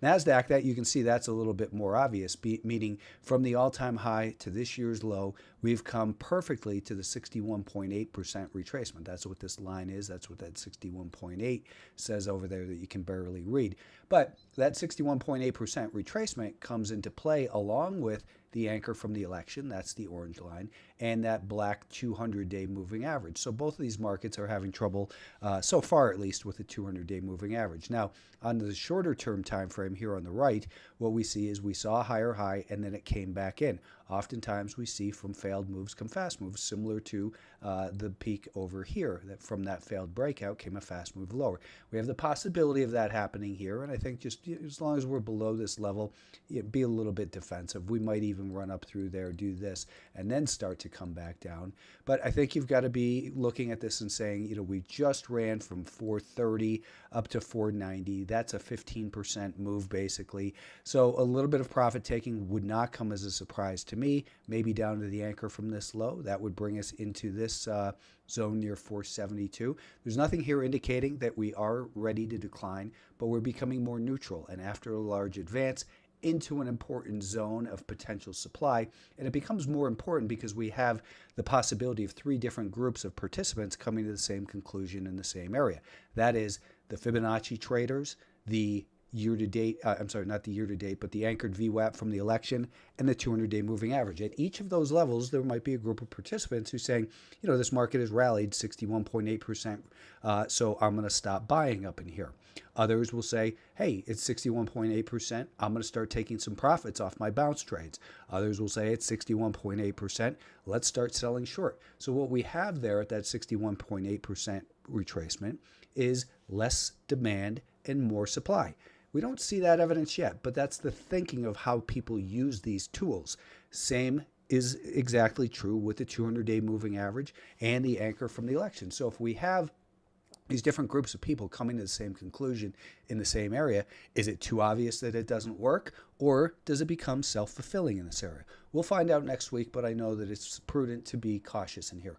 Nasdaq, that you can see that's a little bit more obvious, meaning from the all-time high to this year's low, we've come perfectly to the 61.8% retracement. That's what this line is. That's what that 61.8 says over there that you can barely read. But that 61.8% retracement comes into play along with the anchor from the election, that's the orange line, and that black 200-day moving average. So both of these markets are having trouble, so far at least, with the 200-day moving average. Now, on the shorter term time frame here on the right, what we see is we saw a higher high and then it came back in. Oftentimes we see from failed moves come fast moves, similar to the peak over here. That from that failed breakout came a fast move lower. We have the possibility of that happening here, and I think just as long as we're below this level, be a little bit defensive. We might even run up through there, do this, and then start to come back down. But I think you've got to be looking at this and saying, we just ran from 430 up to 490. That's a 15% move basically. So a little bit of profit taking would not come as a surprise to me. Maybe down to the anchor from this low. That would bring us into this zone near 472. There's nothing here indicating that we are ready to decline, but we're becoming more neutral. And after a large advance into an important zone of potential supply, and it becomes more important because we have the possibility of 3 different groups of participants coming to the same conclusion in the same area. That is the Fibonacci traders, the year-to-date, I'm sorry, not the year-to-date, but the anchored VWAP from the election, and the 200-day moving average. At each of those levels, there might be a group of participants who's saying, this market has rallied 61.8%, so I'm going to stop buying up in here. Others will say, hey, it's 61.8%, I'm going to start taking some profits off my bounce trades. Others will say it's 61.8%, let's start selling short. So what we have there at that 61.8% retracement is less demand and more supply. We don't see that evidence yet, but that's the thinking of how people use these tools. Same is exactly true with the 200-day moving average and the anchor from the election. So if we have these different groups of people coming to the same conclusion in the same area, is it too obvious that it doesn't work, or does it become self-fulfilling in this area? We'll find out next week, but I know that it's prudent to be cautious in here.